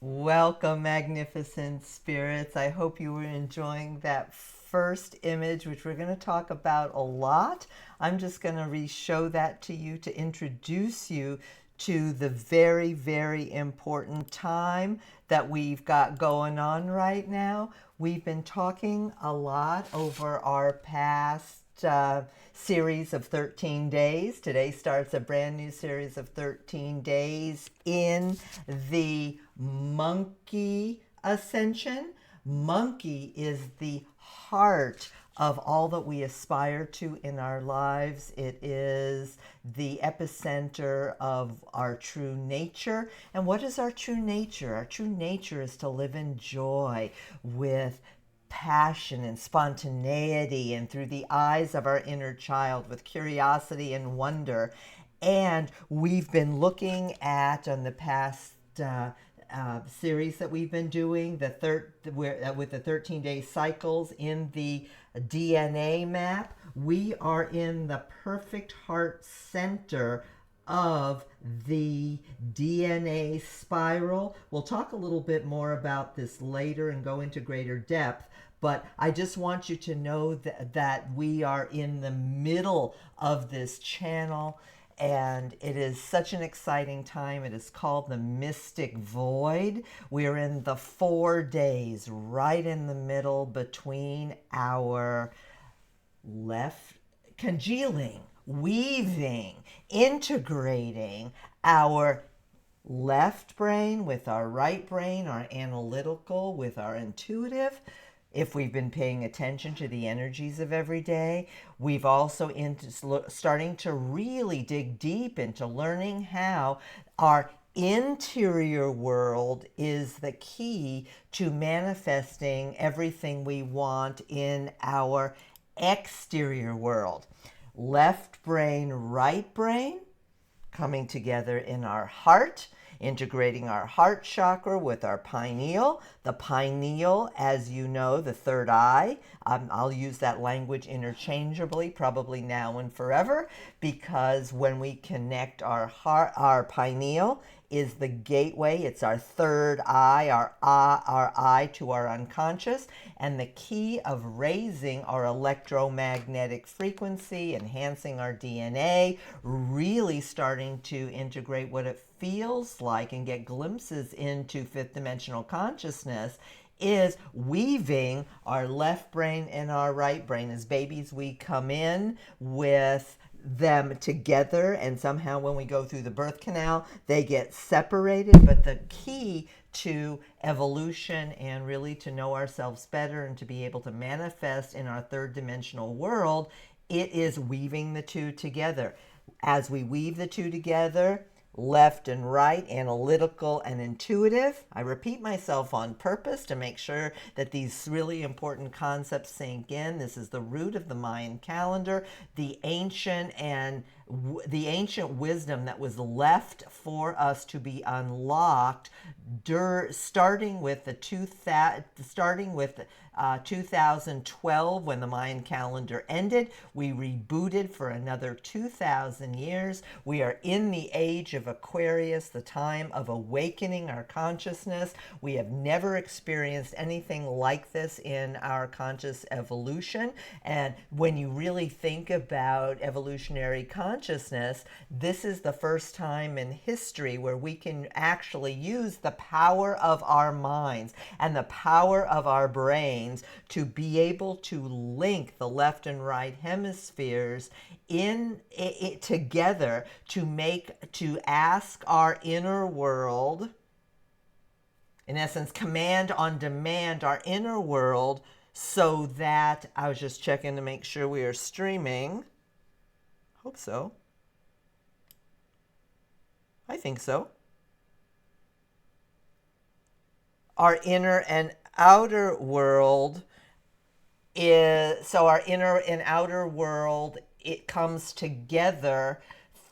Welcome, magnificent spirits. I hope you were enjoying that first image, which we're going to talk about a lot. I'm just going to re-show that to you to introduce you to the very, very important time that we've got going on right now. We've been talking a lot over our past series of 13 days. Today starts a brand new series of 13 days in the Monkey Ascension. Monkey is the heart of all that we aspire to in our lives. It is the epicenter of our true nature. And what is our true nature? Our true nature is to live in joy with passion and spontaneity and through the eyes of our inner child with curiosity and wonder. And we've been looking at on the past series that we've been doing with the 13-day cycles in the DNA map. We are in the perfect heart center of the DNA spiral. We'll talk a little bit more about this later and go into greater depth, but I just want you to know that we are in the middle of this channel, and it is such an exciting time. It is called the Mystic Void. We're in the 4 days, right in the middle between our left congealing, weaving, integrating our left brain with our right brain, our analytical with our intuitive. If we've been paying attention to the energies of every day, we've also starting to really dig deep into learning how our interior world is the key to manifesting everything we want in our exterior world. Left brain, right brain, coming together in our heart, integrating our heart chakra with our pineal. The pineal, as you know, the third eye. I'll use that language interchangeably, probably now and forever, because when we connect our heart, our pineal is the gateway. It's our third eye, our eye to our unconscious, and the key of raising our electromagnetic frequency, enhancing our DNA, really starting to integrate what it feels like and get glimpses into fifth dimensional consciousness, is weaving our left brain and our right brain. As babies, we come in with them together, and somehow when we go through the birth canal they get separated. But the key to evolution and really to know ourselves better and to be able to manifest in our third dimensional world, it is weaving the two together. As we weave the two together, left and right, analytical and intuitive. I repeat myself on purpose to make sure that these really important concepts sink in. This is the root of the Mayan calendar, the ancient wisdom that was left for us to be unlocked, starting with 2012, when the Mayan calendar ended. We rebooted for another 2,000 years. We are in the age of Aquarius, the time of awakening our consciousness. We have never experienced anything like this in our conscious evolution. And when you really think about evolutionary consciousness, this is the first time in history where we can actually use the power of our minds and the power of our brains to be able to link the left and right hemispheres in it together to ask our inner world, in essence, command on demand our inner world, so that I was just checking to make sure we are streaming. Hope so. I think so. Our inner and outer world is, so our inner and outer world, it comes together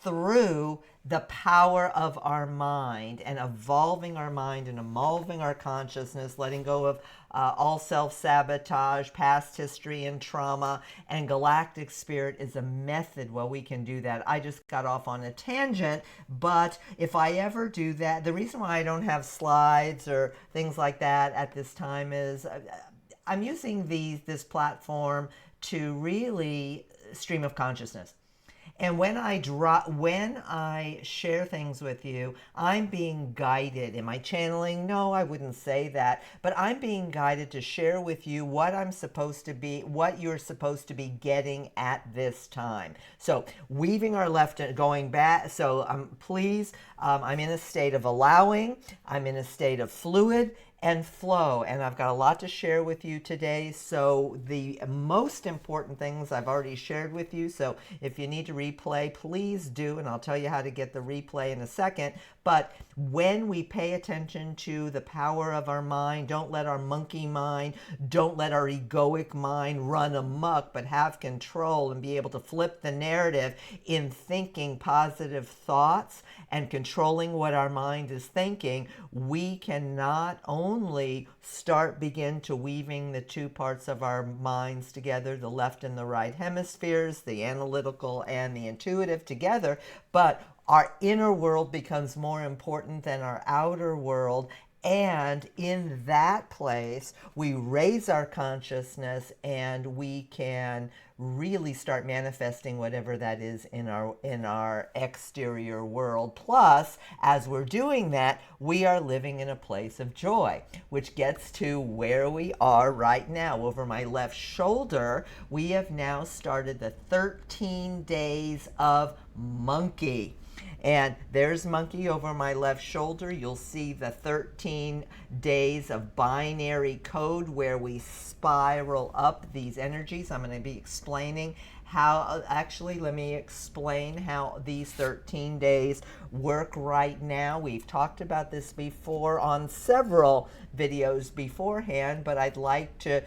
through the power of our mind and evolving our mind and evolving our consciousness, letting go of all self-sabotage, past history and trauma. And Galactic Spirit is a method where we can do that. I just got off on a tangent, but if I ever do that, the reason why I don't have slides or things like that at this time is I'm using this platform to really stream of consciousness. And when I share things with you, I'm being guided. Am I channeling? No, I wouldn't say that. But I'm being guided to share with you what I'm supposed to be, what you're supposed to be getting at this time. So weaving our left and going back. So please, I'm in a state of allowing. I'm in a state of fluid and flow, and I've got a lot to share with you today. So the most important things I've already shared with you, so if you need to replay, please do, and I'll tell you how to get the replay in a second. But when we pay attention to the power of our mind, don't let our monkey mind, don't let our egoic mind run amok, but have control and be able to flip the narrative in thinking positive thoughts and controlling what our mind is thinking, we can not only begin to weaving the two parts of our minds together, the left and the right hemispheres, the analytical and the intuitive together, but our inner world becomes more important than our outer world. And in that place, we raise our consciousness and we can really start manifesting whatever that is in our exterior world. Plus, as we're doing that, we are living in a place of joy, which gets to where we are right now. Over my left shoulder, we have now started the 13 days of monkey. And there's monkey over my left shoulder. You'll see the 13 days of binary code where we spiral up these energies. I'm going to be explaining how, actually, let me explain how these 13 days work right now. We've talked about this before on several videos beforehand, but I'd like to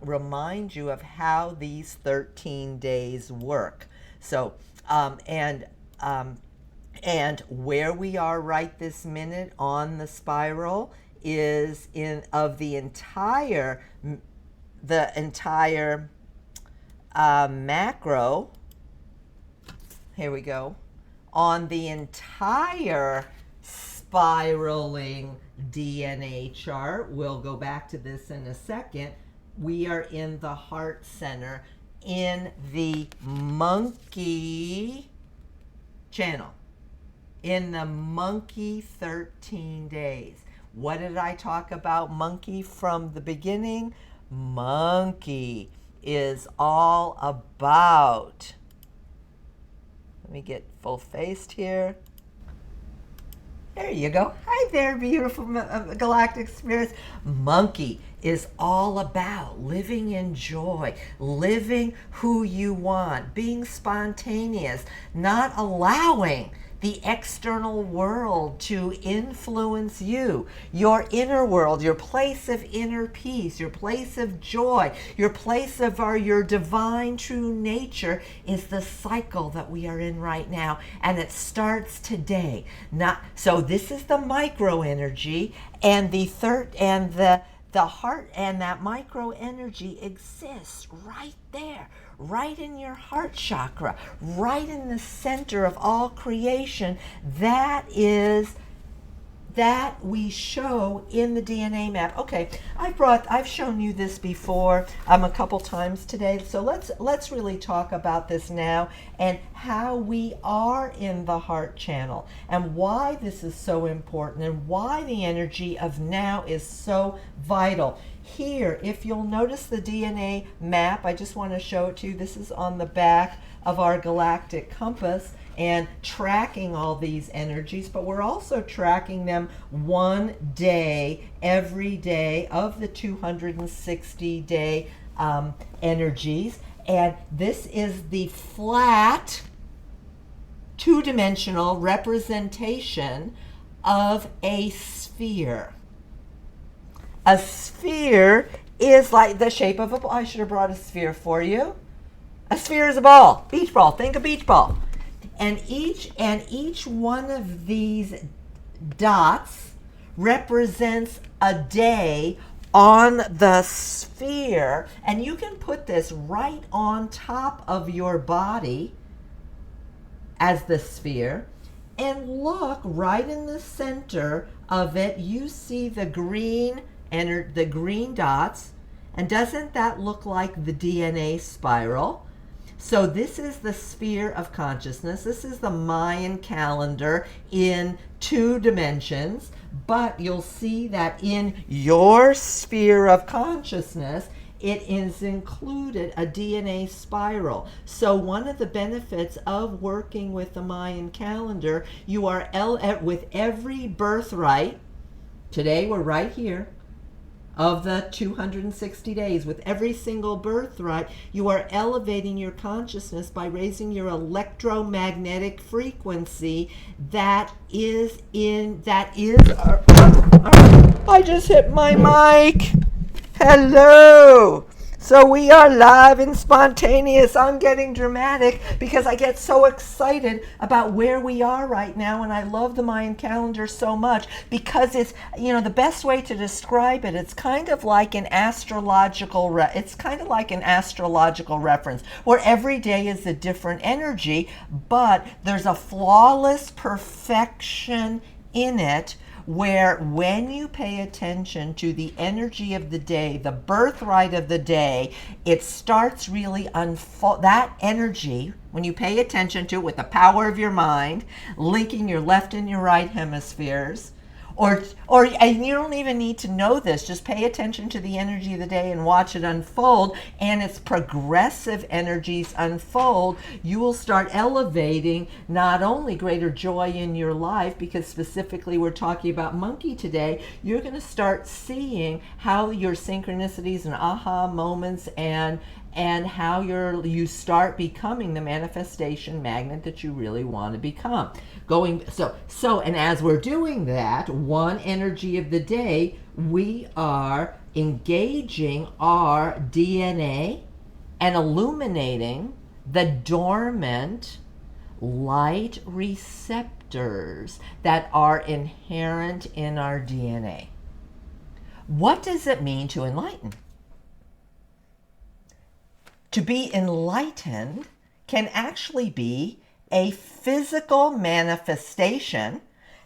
remind you of how these 13 days work. So, and where we are right this minute on the spiral is the entire macro. Here we go. On the entire spiraling DNA chart, we'll go back to this in a second. We are in the heart center in the monkey channel. In the monkey 13 days. What did I talk about monkey from the beginning? Monkey is all about, let me get full-faced here. There you go. Hi there, beautiful galactic spirits. Monkey is all about living in joy, living who you want, being spontaneous, not allowing the external world to influence you. Your inner world, your place of inner peace, your place of joy, your place of your divine true nature is the cycle that we are in right now, and it starts today. So this is the micro energy, and the heart and that micro energy exists right there, right in your heart chakra, right in the center of all creation. That we show in the DNA map. Okay, I've shown you this before a couple times today. So let's really talk about this now and how we are in the heart channel and why this is so important and why the energy of now is so vital. Here, if you'll notice the DNA map, I just want to show it to you. This is on the back of our galactic compass and tracking all these energies, but we're also tracking them one day, every day of the 260-day energies. And this is the flat, two-dimensional representation of a sphere. A sphere is like the shape of a ball. I should have brought a sphere for you. A sphere is a ball, beach ball. Think a beach ball. And each one of these dots represents a day on the sphere, and you can put this right on top of your body as the sphere, and look right in the center of it. You see the green dots, and doesn't that look like the DNA spiral? So this is the sphere of consciousness. This is the Mayan calendar in 2 dimensions, but you'll see that in your sphere of consciousness, it is included a DNA spiral. So one of the benefits of working with the Mayan calendar, you are with every birthright, today we're right here, of the 260 days, with every single birthright, you are elevating your consciousness by raising your electromagnetic frequency. I just hit my mic. Hello. So we are live and spontaneous. I'm getting dramatic because I get so excited about where we are right now, and I love the Mayan calendar so much because it's, the best way to describe it, it's kind of like an astrological reference where every day is a different energy, but there's a flawless perfection in it, where when you pay attention to the energy of the day, the birthright of the day, it starts really unfold. That energy, when you pay attention to it with the power of your mind, linking your left and your right hemispheres, and you don't even need to know this, just pay attention to the energy of the day and watch it unfold, and its progressive energies unfold, you will start elevating not only greater joy in your life, because specifically we're talking about monkey today, you're going to start seeing how your synchronicities and aha moments and how you start becoming the manifestation magnet that you really want to become. And as we're doing that, one energy of the day, we are engaging our DNA and illuminating the dormant light receptors that are inherent in our DNA. What does it mean to enlighten? To be enlightened can actually be a physical manifestation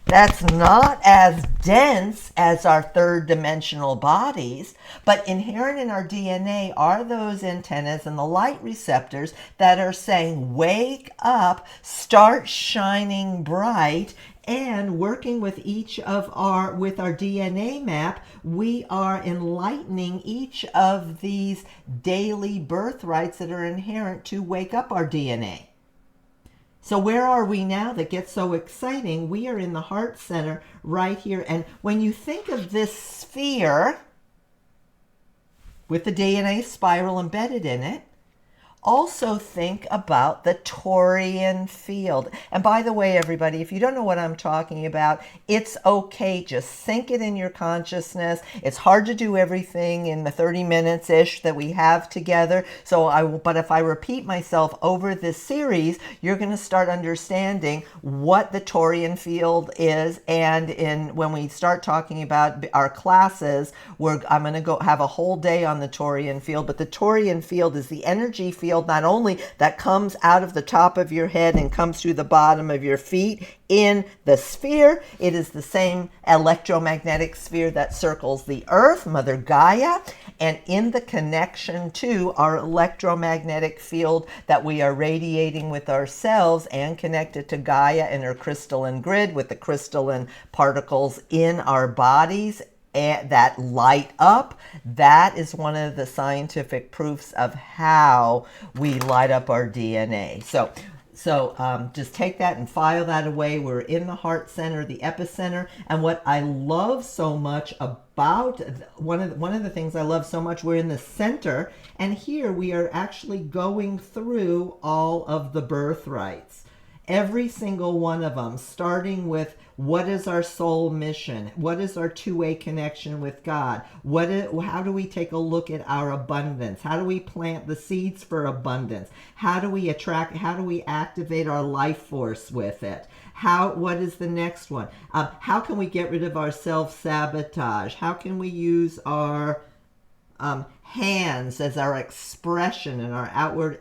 that's not as dense as our 3rd dimensional bodies, but inherent in our DNA are those antennas and the light receptors that are saying, wake up, start shining bright. And working with our DNA map, we are enlightening each of these daily birthrights that are inherent to wake up our DNA. So where are we now that gets so exciting? We are in the heart center right here. And when you think of this sphere with the DNA spiral embedded in it, also think about the Taurian field. And by the way, everybody, if you don't know what I'm talking about, it's okay. Just sink it in your consciousness. It's hard to do everything in the 30 minutes-ish that we have together. But if I repeat myself over this series, you're going to start understanding what the Taurian field is. And when we start talking about our classes, I'm going to have a whole day on the Taurian field. But the Taurian field is the energy field not only that comes out of the top of your head and comes through the bottom of your feet in the sphere. It is the same electromagnetic sphere that circles the earth, Mother Gaia, and in the connection to our electromagnetic field that we are radiating with ourselves and connected to Gaia and her crystalline grid with the crystalline particles in our bodies that light up. That is one of the scientific proofs of how we light up our DNA. So just take that and file that away. We're in the heart center, the epicenter. And what I love so much about, one of the things I love so much, we're in the center. And here we are actually going through all of the birthrights. Every single one of them, starting with what is our soul mission? What is our two-way connection with God? How do we take a look at our abundance? How do we plant the seeds for abundance? How do we activate our life force with it? What is the next one? How can we get rid of our self-sabotage? How can we use our hands as our expression and our outward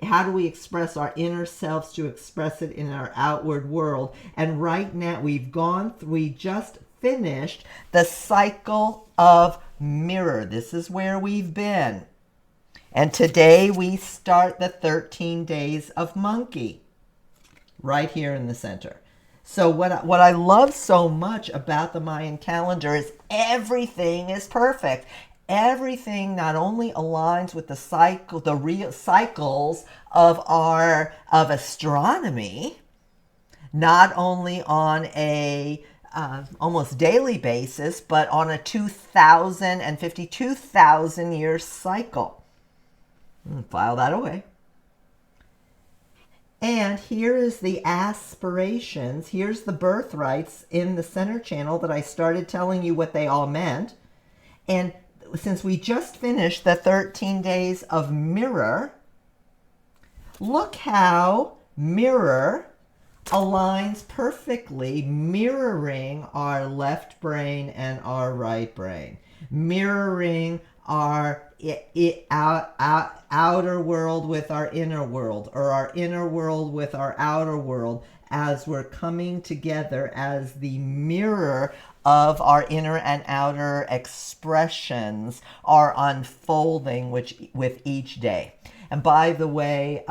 how do we express our inner selves to express it in our outward world? And right now we just finished the cycle of mirror. This is where we've been. And today we start the 13 days of monkey right here in the center. So what I love so much about the Mayan calendar is everything is perfect. Everything not only aligns with the real cycles of astronomy, not only on a almost daily basis, but on a 2,000 and 52,000 year cycle. File that away. And here is the aspirations. Here's the birthrights in the center channel that I started telling you what they all meant. And since we just finished the 13 days of mirror, look how mirror aligns perfectly, mirroring our left brain and our right brain, mirroring our outer world with our inner world, or our inner world with our outer world, as we're coming together as the mirror of our inner and outer expressions are unfolding with each day. And by the way,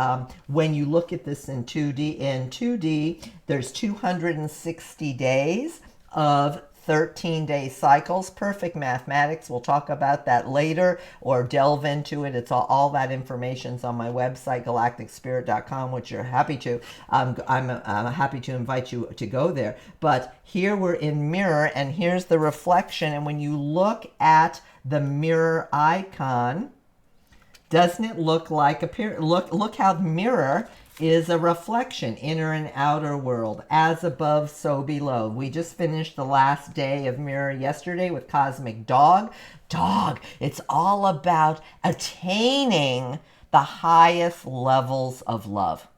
when you look at this in 2D, there's 260 days of 13-day cycles, perfect mathematics. We'll talk about that later or delve into it. It's all that information's on my website, galacticspirit.com, which you're happy to. I'm happy to invite you to go there. But here we're in mirror, and here's the reflection. And when you look at the mirror icon, doesn't it look like look how the mirror is a reflection, inner and outer world, as above, so below. We just finished the last day of mirror yesterday with Cosmic Dog. It's all about attaining the highest levels of love.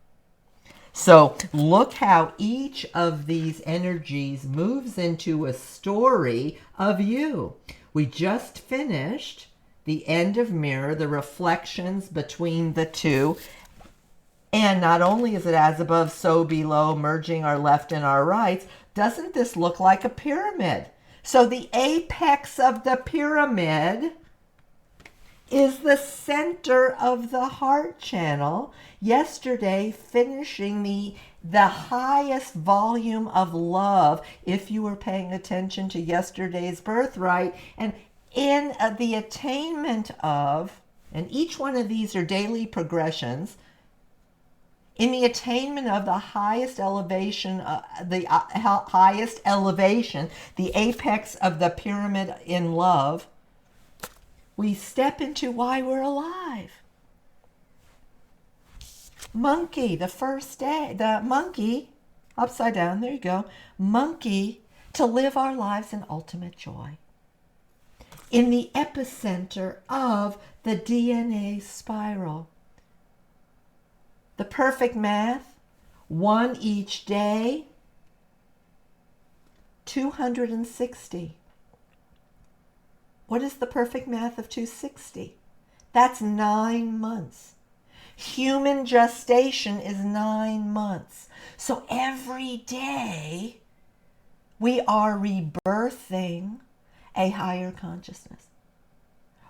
So look how each of these energies moves into a story of you. We just finished the end of mirror, the reflections between the two. And not only is it as above, so below, merging our left and our rights, doesn't this look like a pyramid? So the apex of the pyramid is the center of the heart channel. Yesterday, finishing the highest volume of love, if you were paying attention to yesterday's birthright, and in the attainment of, and each one of these are daily progressions, in the attainment of the highest elevation, the apex of the pyramid in love, we step into why we're alive. Monkey, the first day, the monkey, upside down, there you go. Monkey, to live our lives in ultimate joy. In the epicenter of the DNA spiral. The perfect math, 1 each day, 260. What is the perfect math of 260? That's 9 months. Human gestation is 9 months. So every day we are rebirthing a higher consciousness.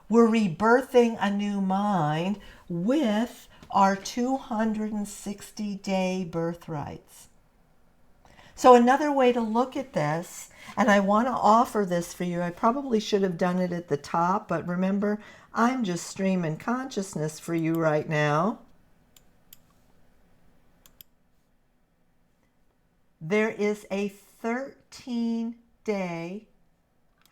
We're rebirthing a new mind with our 260-day birthrights. So another way to look at this, and I want to offer this for you, I probably should have done it at the top, but remember, I'm just streaming consciousness for you right now. There is a 13-day,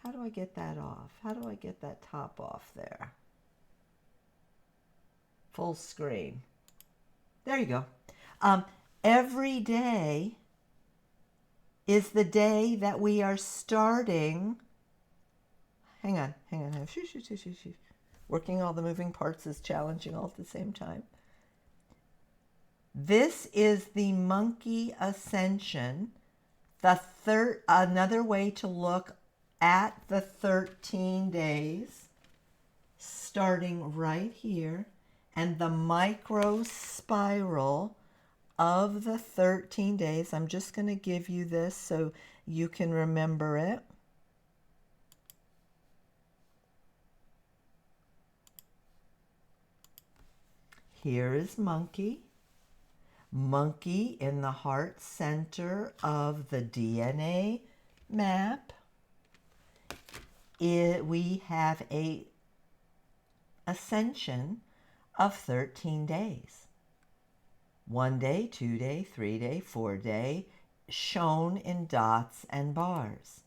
how do I get that off? How do I get that top off there? Full screen. There you go. every day is the day that we are starting. Hang on. Working all the moving parts is challenging all at the same time. This is the monkey ascension, another way to look at the 13 days, starting right here, and the micro spiral of the 13 days. I'm just going to give you this so you can remember it. Here is monkey. Monkey in the heart center of the DNA map. We have a ascension of 13 days. 1 day, 2 day, 3 day, 4 day, shown in dots and bars.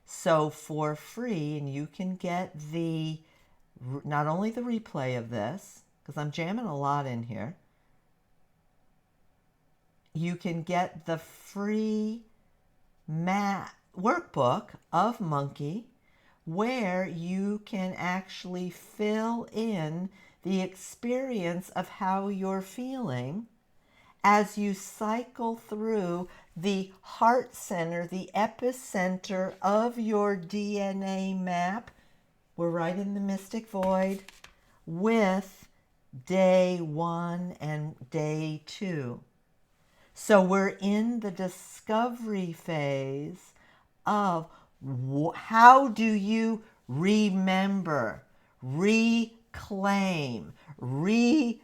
So for free, and you can get not only the replay of this, because I'm jamming a lot in here, you can get the free workbook of Monkey, where you can actually fill in the experience of how you're feeling as you cycle through the heart center, the epicenter of your DNA map. We're right in the mystic void with day 1 and day 2. So we're in the discovery phase of how do you remember, reclaim, rediscover,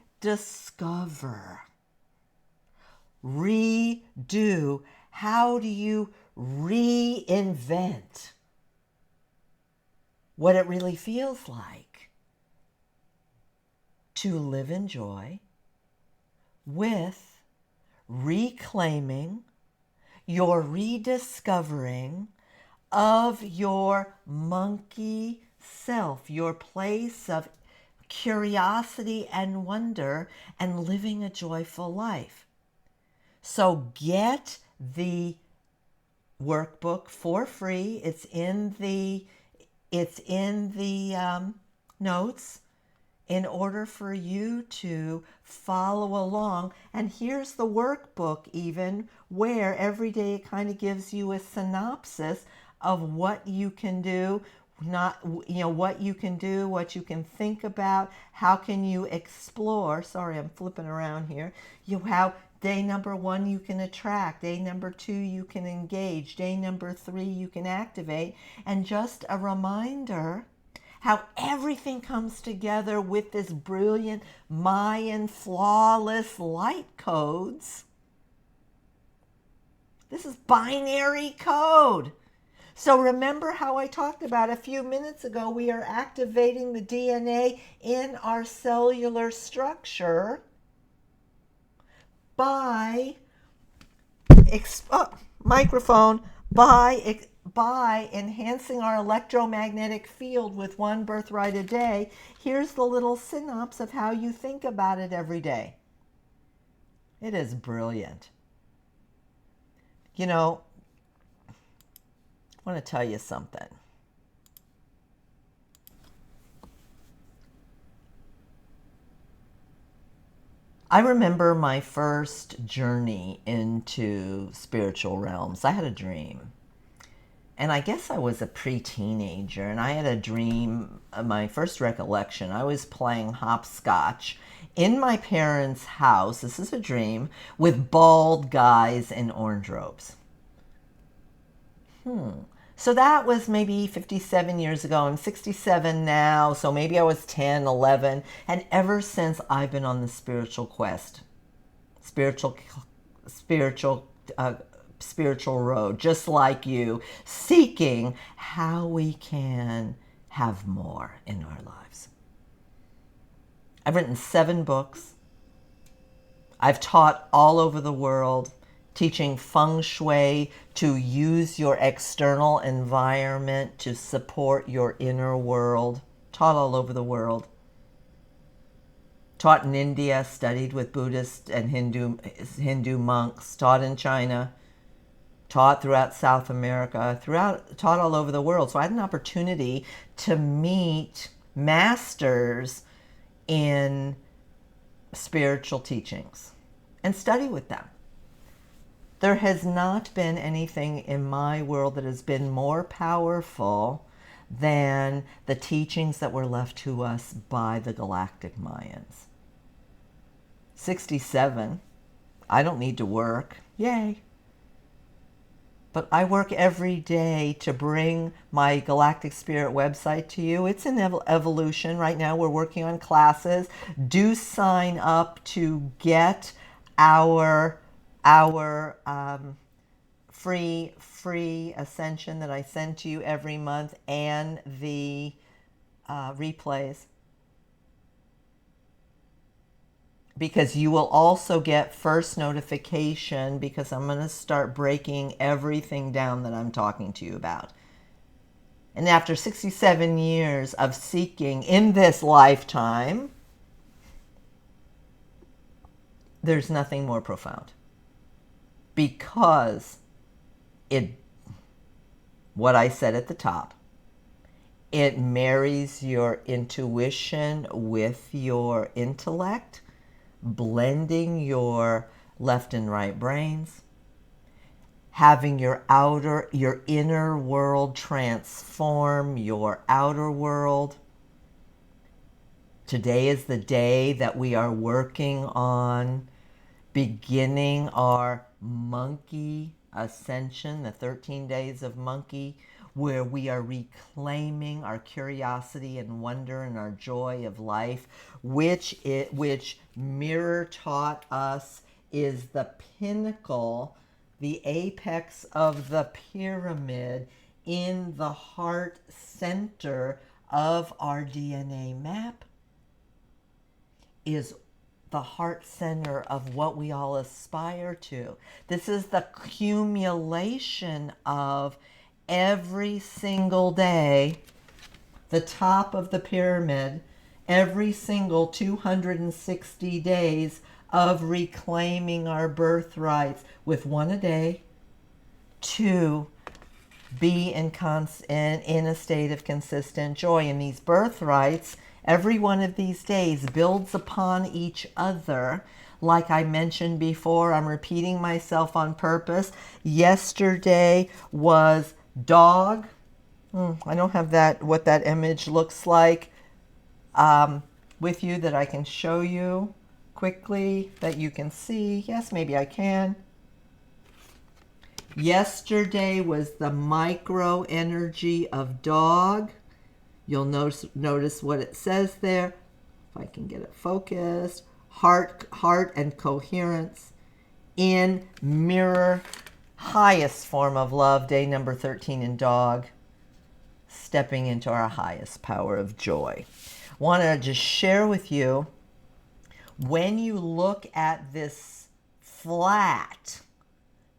redo. How do you reinvent what it really feels like to live in joy with reclaiming your rediscovering of your monkey self, your place of curiosity and wonder, and living a joyful life. So get the workbook for free. It's in the notes, in order for you to follow along. And here's the workbook, even, where every day it kind of gives you a synopsis of what you can do, what you can do, what you can think about, how can you explore. Sorry, I'm flipping around here. How day number 1 you can attract, day number 2 you can engage, day number 3 you can activate, and just a reminder how everything comes together with this brilliant Mayan flawless light codes. This is binary code. So remember how I talked about a few minutes ago, we are activating the DNA in our cellular structure by by enhancing our electromagnetic field with 1 birthright a day. Here's the little synopsis of how you think about it every day. It is brilliant. I want to tell you something. I remember my first journey into spiritual realms. I had a dream. And I guess I was a pre-teenager, and I had a dream, my first recollection, I was playing hopscotch in my parents' house, this is a dream, with bald guys in orange robes. So that was maybe 57 years ago. I'm 67 now, so maybe I was 10, 11. And ever since, I've been on the spiritual quest, spiritual road, just like you, seeking how we can have more in our lives. I've written 7 books. I've taught all over the world, teaching feng shui to use your external environment to support your inner world. Taught all over the world. taught in India, studied with Buddhist and Hindu monks, taught in China, taught throughout South America, taught all over the world. So I had an opportunity to meet masters in spiritual teachings and study with them. There has not been anything in my world that has been more powerful than the teachings that were left to us by the Galactic Mayans. 67, I don't need to work, yay. But I work every day to bring my Galactic Spirit website to you. It's in evolution right now. We're working on classes. Do sign up to get our free Ascension that I send to you every month, and the replays. Because you will also get first notification, because I'm going to start breaking everything down that I'm talking to you about. And after 67 years of seeking in this lifetime, there's nothing more profound. Because what I said at the top, it marries your intuition with your intellect, blending your left and right brains, having your inner world transform your outer world. Today is the day that we are working on beginning our monkey ascension, the 13 days of monkey, where we are reclaiming our curiosity and wonder and our joy of life, which Mirror taught us is the pinnacle, the apex of the pyramid in the heart center of our DNA map, is the heart center of what we all aspire to. This is the accumulation of every single day, the top of the pyramid, every single 260 days of reclaiming our birthrights, with one a day, to be in a state of consistent joy. And these birthrights, every one of these days builds upon each other. Like I mentioned before, I'm repeating myself on purpose. Yesterday was dog. I don't have what that image looks like with you that I can show you quickly, that you can see. Yes, maybe I can. Yesterday was the micro energy of dog. You'll notice what it says there. If I can get it focused. Heart and coherence in mirror. Highest form of love, day number 13 in dog. Stepping into our highest power of joy. Want to just share with you, when you look at this flat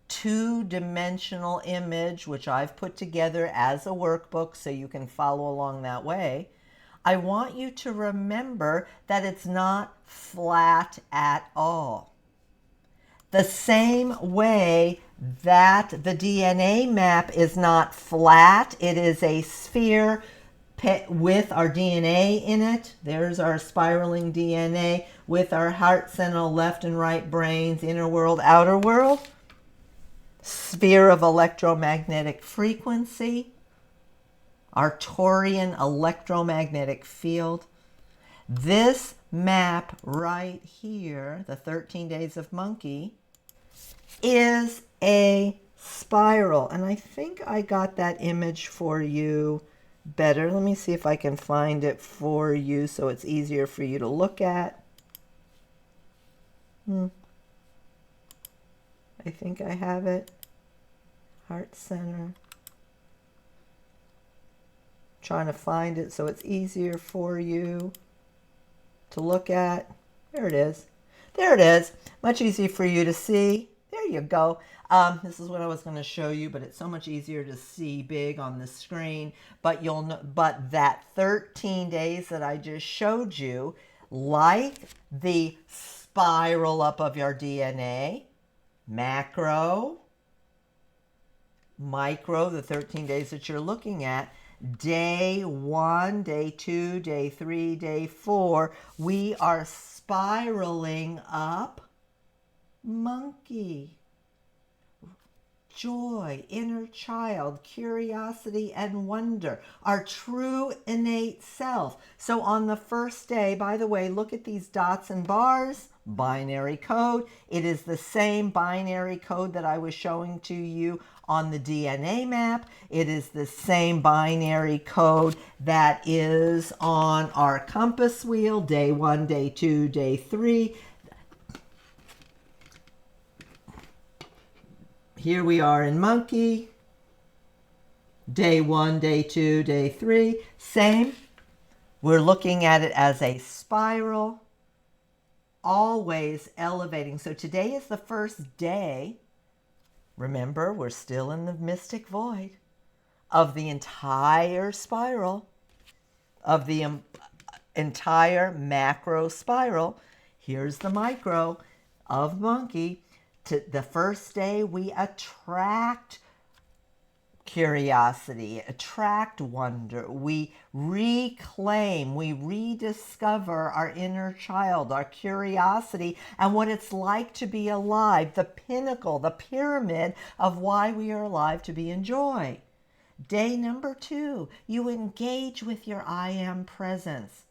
two-dimensional image, which I've put together as a workbook so you can follow along that way, I want you to remember that it's not flat at all. The same way that the DNA map is not flat, it is a sphere with our DNA in it. There's our spiraling DNA with our heart center, left and right brains, inner world, outer world. Sphere of electromagnetic frequency, Arcturian electromagnetic field. This map right here, the 13 days of monkey, is a spiral. And I think I got that image for you better. Let me see if I can find it for you so it's easier for you to look at. I think I have it. Heart center. Trying to find it so it's easier for you to look at. There it is. There it is. Much easier for you to see. There you go. This is what I was going to show you, but it's so much easier to see big on the screen. But that 13 days that I just showed you like the spiral up of your DNA, macro, micro, the 13 days that you're looking at, day 1, day 2, day 3, day 4, we are spiraling up monkey. Joy, inner child, curiosity, and wonder, our true innate self. So on the first day, by the way, look at these dots and bars, binary code. It is the same binary code that I was showing to you on the DNA map. It is the same binary code that is on our compass wheel, day 1, day 2, day 3. Here we are in monkey, day 1, day 2, day 3, same. We're looking at it as a spiral, always elevating. So today is the first day, remember, we're still in the mystic void, of the entire spiral, of the entire macro spiral. Here's the micro of monkey. To the first day, we attract curiosity, attract wonder. We reclaim, we rediscover our inner child, our curiosity, and what it's like to be alive, the pinnacle, the pyramid of why we are alive, to be in joy. Day number 2, you engage with your I am presence.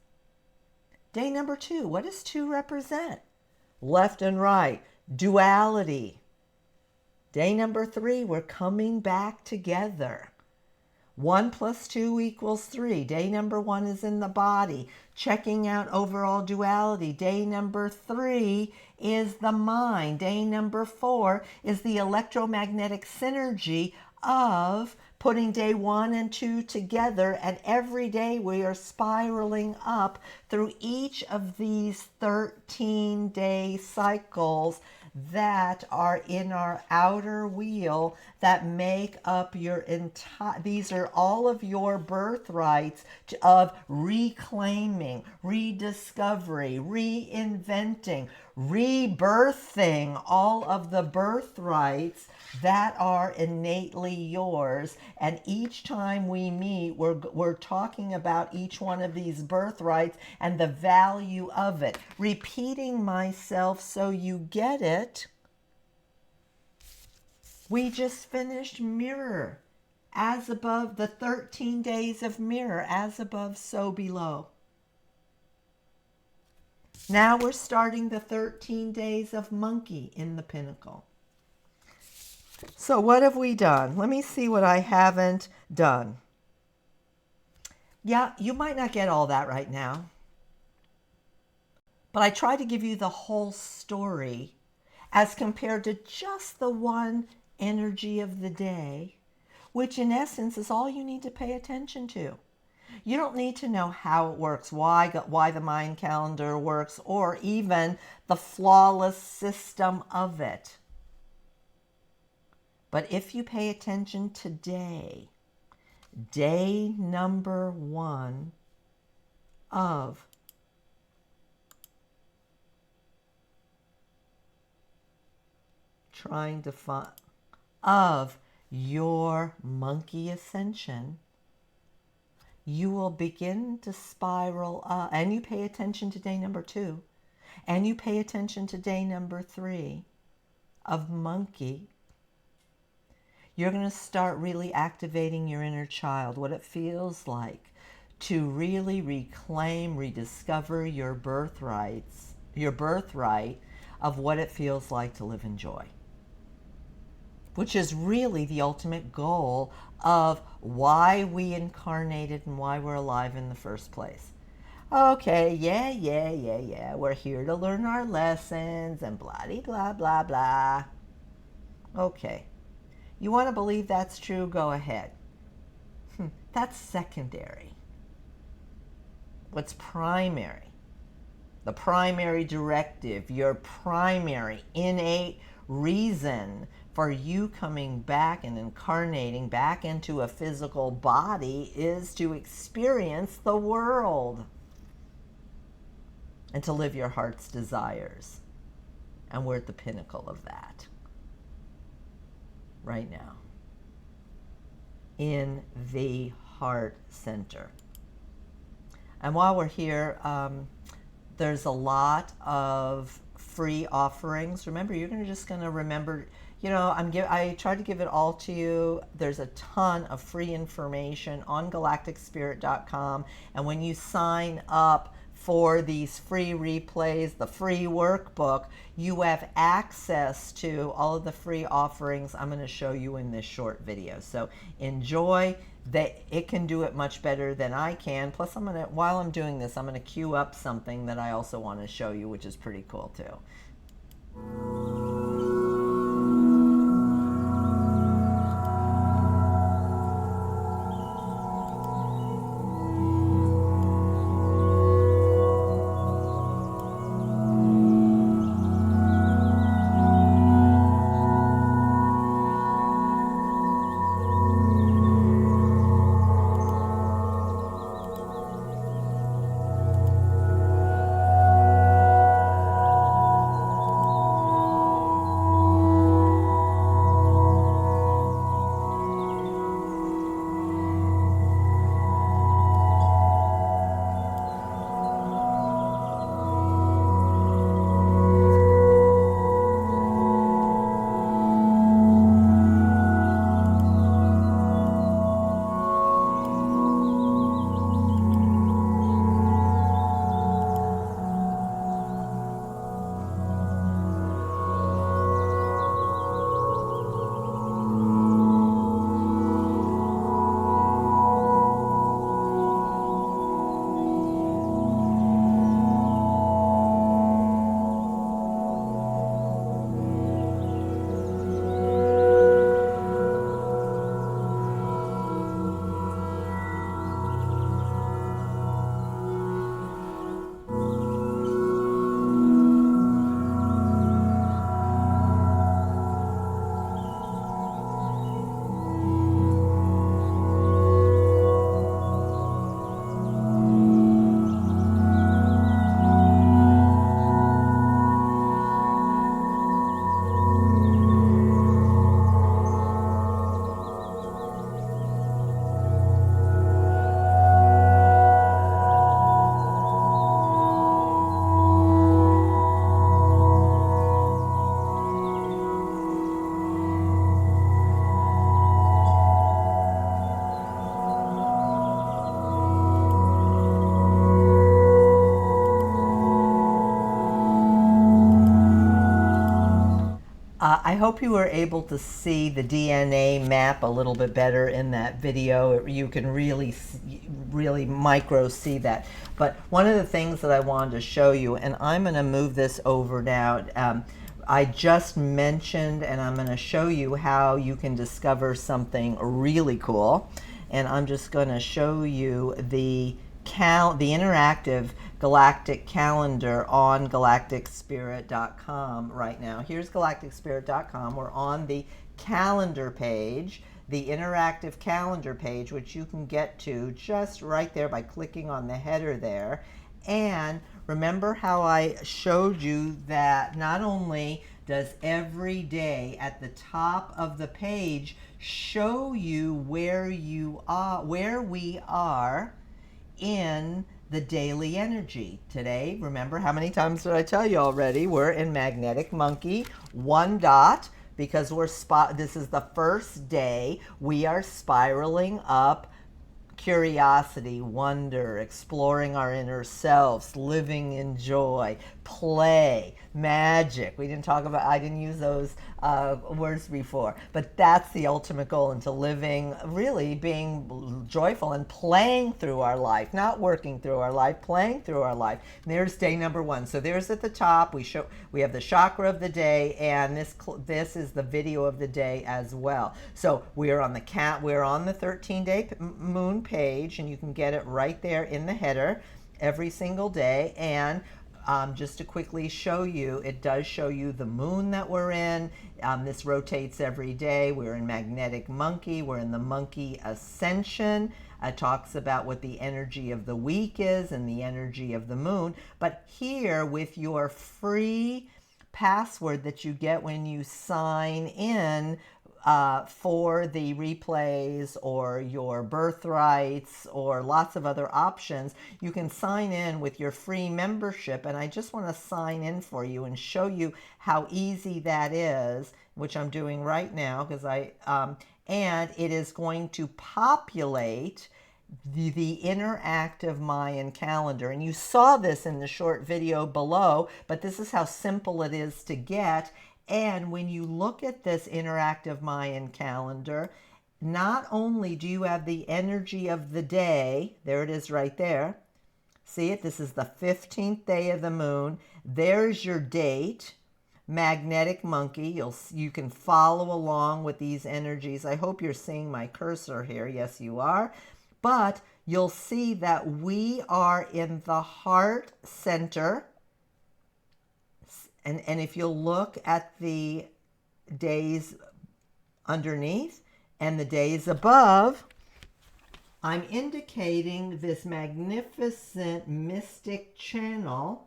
Day number 2, what does 2 represent? Left and right. Duality. Day number 3, we're coming back together. 1 + 2 = 3. Day number 1 is in the body, checking out overall duality. Day number 3 is the mind. Day number 4 is the electromagnetic synergy of putting day 1 and 2 together, and every day we are spiraling up through each of these 13-day cycles that are in our outer wheel that make up your entire, these are all of your birthrights of reclaiming, rediscovery, reinventing, rebirthing all of the birthrights that are innately yours. And each time we meet, we're talking about each one of these birthrights and the value of it. Repeating myself so you get it. We just finished mirror. As above, the 13 days of mirror, as above, so below. Now we're starting the 13 days of monkey in the pinnacle. So what have we done? Let me see what I haven't done. Yeah, you might not get all that right now, but I try to give you the whole story as compared to just the one energy of the day, which in essence is all you need to pay attention to. You don't need to know how it works, why the Mayan calendar works, or even the flawless system of it. But if you pay attention today, day number 1 of trying to find of your monkey ascension, you will begin to spiral up, and you pay attention to day number 2, and you pay attention to day number 3 of monkey. You're going to start really activating your inner child, what it feels like to really reclaim, rediscover your birthrights, your birthright of what it feels like to live in joy, which is really the ultimate goal of why we incarnated and why we're alive in the first place. Okay, yeah. We're here to learn our lessons and blah, blah, blah. Okay. You want to believe that's true? Go ahead. That's secondary. What's primary? The primary directive, your primary innate reason for you coming back and incarnating back into a physical body is to experience the world. and to live your heart's desires. And we're at the pinnacle of that right now, in the heart center. And while we're here, there's a lot of free offerings. Remember, you're just going to remember, you know, I tried to give it all to you. There's a ton of free information on galacticspirit.com. And when you sign up for these free replays, the free workbook, you have access to all of the free offerings I'm going to show you in this short video. So enjoy. It can do it much better than I can. Plus, while I'm doing this, I'm going to queue up something that I also want to show you, which is pretty cool too. I hope you were able to see the DNA map a little bit better in that video. You can really micro see that. But one of the things that I wanted to show you, and I'm going to move this over now. I just mentioned, and I'm going to show you how you can discover something really cool. And I'm just going to show you the interactive galactic calendar on galacticspirit.com right now. Here's galacticspirit.com. We're on the calendar page, the interactive calendar page, which you can get to just right there by clicking on the header there. And remember how I showed you that not only does every day at the top of the page show you where we are in the daily energy. Today, remember, how many times did I tell you already? We're in magnetic monkey, 1 dot, because this is the first day. We are spiraling up curiosity, wonder, exploring our inner selves, living in joy, play, magic. I didn't use those words before, but that's the ultimate goal, into living, really being joyful and playing through our life, not working through our life, playing through our life. And there's day number 1. So there's at the top, we have the chakra of the day, and this is the video of the day as well. So we're on the 13-day moon page, and you can get it right there in the header every single day. And just to quickly show you, it does show you the moon that we're in. This rotates every day. We're in magnetic monkey. We're in the monkey ascension. It talks about what the energy of the week is and the energy of the moon. But here, with your free password that you get when you sign in for the replays or your birthrights or lots of other options, you can sign in with your free membership. And I just want to sign in for you and show you how easy that is, which I'm doing right now because and it is going to populate the interactive Mayan calendar. And you saw this in the short video below, but this is how simple it is to get. And when you look at this interactive Mayan calendar, not only do you have the energy of the day, there it is right there. See it? This is the 15th day of the moon. There's your date. Magnetic monkey. You can follow along with these energies. I hope you're seeing my cursor here. Yes, you are. But you'll see that we are in the heart center. And if you'll look at the days underneath and the days above, I'm indicating this magnificent mystic channel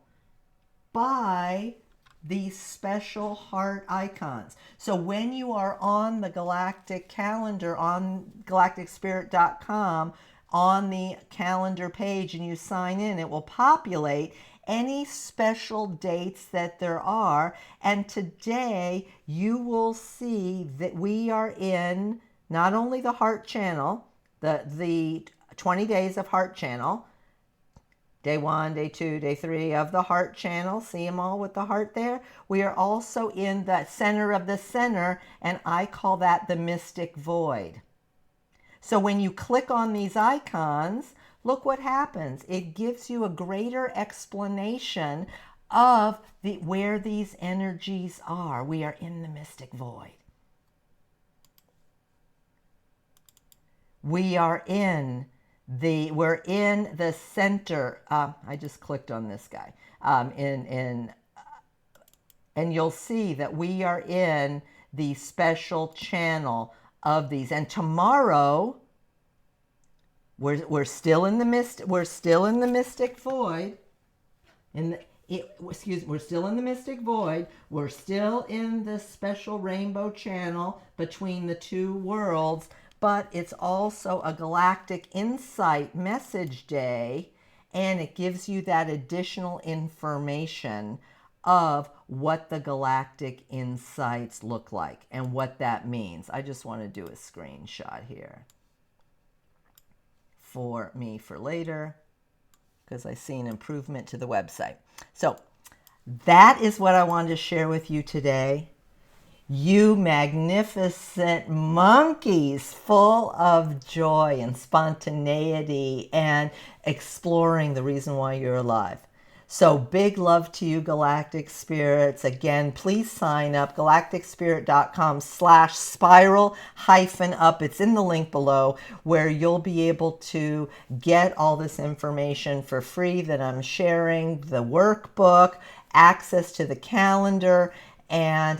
by these special heart icons. So when you are on the Galactic calendar on galacticspirit.com, on the calendar page, and you sign in, it will populate any special dates that there are. And today you will see that we are in not only the heart channel, the 20 days of heart channel, day 1, day 2, day 3 of the heart channel. See them all with the heart there? We are also in the center of the center, and I call that the mystic void. So when you click on these icons, look what happens. It gives you a greater explanation of where these energies are. We are in the mystic void. We're in the center. I just clicked on this guy. And you'll see that we are in the special channel of these. And tomorrow, we're still in the mystic void. We're still in the mystic void. We're still in the special rainbow channel between the two worlds. But it's also a Galactic Insight Message Day, and it gives you that additional information of what the Galactic Insights look like and what that means. I just want to do a screenshot here for me for later because I see an improvement to the website. So that is what I wanted to share with you today. You magnificent monkeys, full of joy and spontaneity and exploring the reason why you're alive. So big love to you, Galactic Spirits. Again, please sign up, galacticspirit.com/spiral-up. It's in the link below where you'll be able to get all this information for free that I'm sharing, the workbook, access to the calendar, and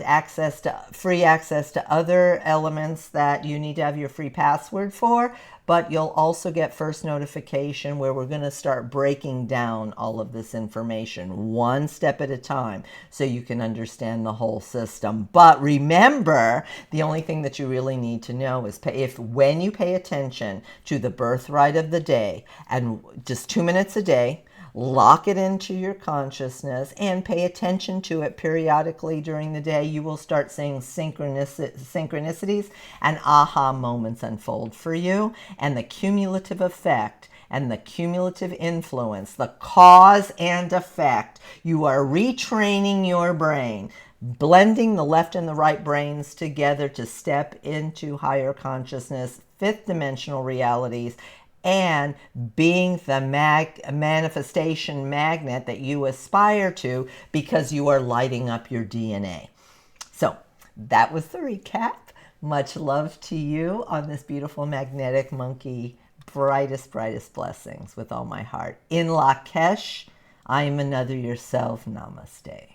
free access to other elements that you need to have your free password for. But you'll also get first notification where we're going to start breaking down all of this information one step at a time so you can understand the whole system. But remember, the only thing that you really need to know is when you pay attention to the birthright of the day, and just 2 minutes a day, lock it into your consciousness and pay attention to it periodically during the day, you will start seeing synchronicities and aha moments unfold for you. And the cumulative effect and the cumulative influence, the cause and effect, you are retraining your brain, blending the left and the right brains together to step into higher consciousness, fifth dimensional realities, and being the manifestation magnet that you aspire to because you are lighting up your DNA. So that was the recap. Much love to you on this beautiful magnetic monkey. Brightest blessings with all my heart. In Lakesh, I am another yourself. Namaste.